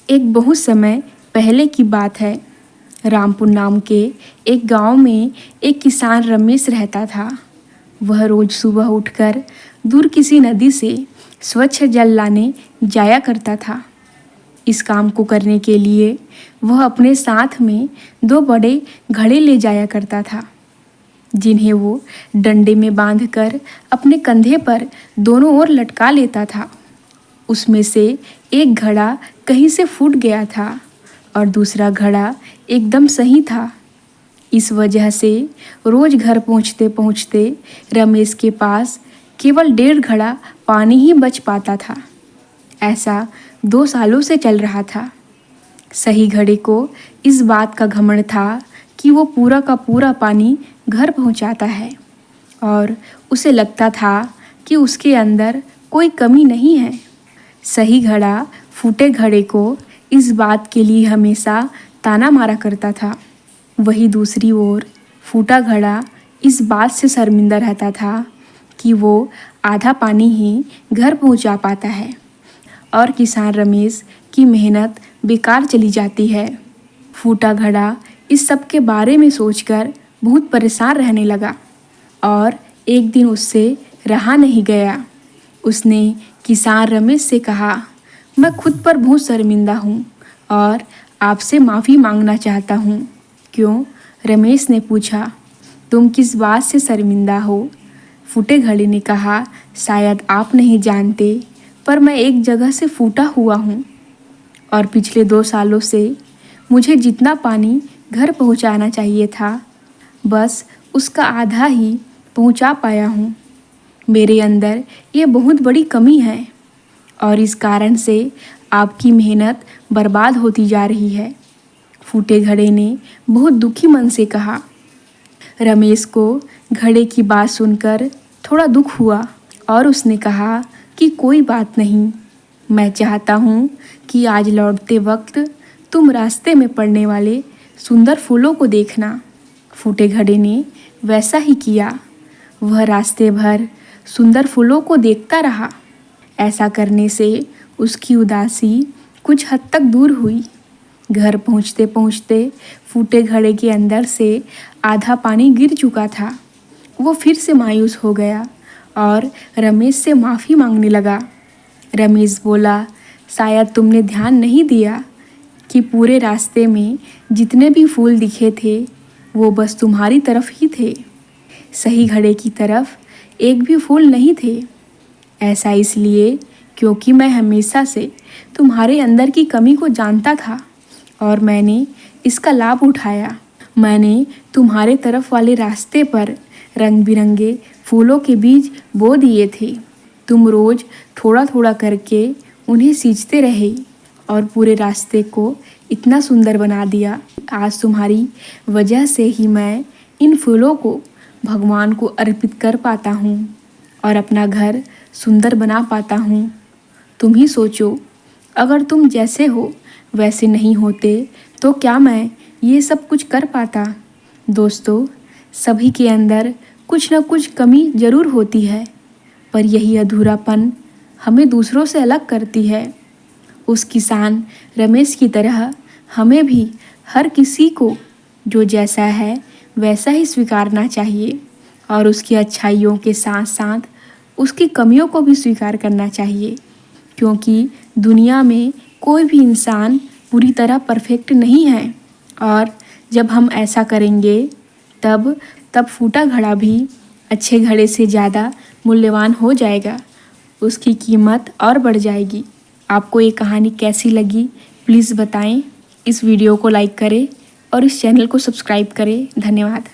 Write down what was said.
एक बहुत समय पहले की बात है। रामपुर नाम के एक गांव में एक किसान रमेश रहता था। वह रोज सुबह उठकर दूर किसी नदी से स्वच्छ जल लाने जाया करता था। इस काम को करने के लिए वह अपने साथ में 2 बड़े घड़े ले जाया करता था, जिन्हें वो डंडे में बांधकर अपने कंधे पर दोनों ओर लटका लेता था। उसमें से एक घड़ा कहीं से फूट गया था और दूसरा घड़ा एकदम सही था। इस वजह से रोज घर पहुंचते पहुंचते रमेश के पास केवल 1.5 घड़ा पानी ही बच पाता था। ऐसा 2 सालों से चल रहा था। सही घड़े को इस बात का घमंड था कि वो पूरा का पूरा पानी घर पहुंचाता है और उसे लगता था कि उसके अंदर कोई कमी नहीं है। सही घड़ा फूटे घड़े को इस बात के लिए हमेशा ताना मारा करता था। वही दूसरी ओर फूटा घड़ा इस बात से शर्मिंदा रहता था कि वो आधा पानी ही घर पहुंचा पाता है और किसान रमेश की मेहनत बेकार चली जाती है। फूटा घड़ा इस सब के बारे में सोचकर बहुत परेशान रहने लगा और एक दिन उससे रहा नहीं गया। उसने किसान रमेश से कहा, मैं खुद पर बहुत शर्मिंदा हूँ और आपसे माफ़ी मांगना चाहता हूँ। क्यों? रमेश ने पूछा। तुम किस बात से शर्मिंदा हो? फूटे घड़े ने कहा, शायद आप नहीं जानते, पर मैं एक जगह से फूटा हुआ हूँ और पिछले 2 सालों से मुझे जितना पानी घर पहुँचाना चाहिए था, बस उसका आधा ही पहुँचा पाया हूँ। मेरे अंदर ये बहुत बड़ी कमी है और इस कारण से आपकी मेहनत बर्बाद होती जा रही है। फूटे घड़े ने बहुत दुखी मन से कहा। रमेश को घड़े की बात सुनकर थोड़ा दुख हुआ और उसने कहा कि कोई बात नहीं, मैं चाहता हूँ कि आज लौटते वक्त तुम रास्ते में पड़ने वाले सुंदर फूलों को देखना। फूटे घड़े ने वैसा ही किया। वह रास्ते भर सुंदर फूलों को देखता रहा। ऐसा करने से उसकी उदासी कुछ हद तक दूर हुई। घर पहुँचते पहुँचते फूटे घड़े के अंदर से आधा पानी गिर चुका था। वो फिर से मायूस हो गया और रमेश से माफ़ी मांगने लगा। रमेश बोला, शायद तुमने ध्यान नहीं दिया कि पूरे रास्ते में जितने भी फूल दिखे थे वो बस तुम्हारी तरफ ही थे, सही घड़े की तरफ एक भी फूल नहीं थे। ऐसा इसलिए क्योंकि मैं हमेशा से तुम्हारे अंदर की कमी को जानता था और मैंने इसका लाभ उठाया। मैंने तुम्हारे तरफ वाले रास्ते पर रंग बिरंगे फूलों के बीज बो दिए थे। तुम रोज थोड़ा थोड़ा करके उन्हें सींचते रहे और पूरे रास्ते को इतना सुंदर बना दिया। आज तुम्हारी वजह से ही मैं इन फूलों को भगवान को अर्पित कर पाता हूँ और अपना घर सुंदर बना पाता हूँ। तुम ही सोचो, अगर तुम जैसे हो वैसे नहीं होते तो क्या मैं ये सब कुछ कर पाता? दोस्तों, सभी के अंदर कुछ ना कुछ कमी ज़रूर होती है, पर यही अधूरापन हमें दूसरों से अलग करती है। उस किसान रमेश की तरह हमें भी हर किसी को जो जैसा है वैसा ही स्वीकारना चाहिए और उसकी अच्छाइयों के साथ साथ उसकी कमियों को भी स्वीकार करना चाहिए, क्योंकि दुनिया में कोई भी इंसान पूरी तरह परफेक्ट नहीं है और जब हम ऐसा करेंगे तब फूटा घड़ा भी अच्छे घड़े से ज़्यादा मूल्यवान हो जाएगा, उसकी कीमत और बढ़ जाएगी। आपको ये कहानी कैसी लगी प्लीज़ बताएं। इस वीडियो को लाइक करें और इस चैनल को सब्सक्राइब करें। धन्यवाद।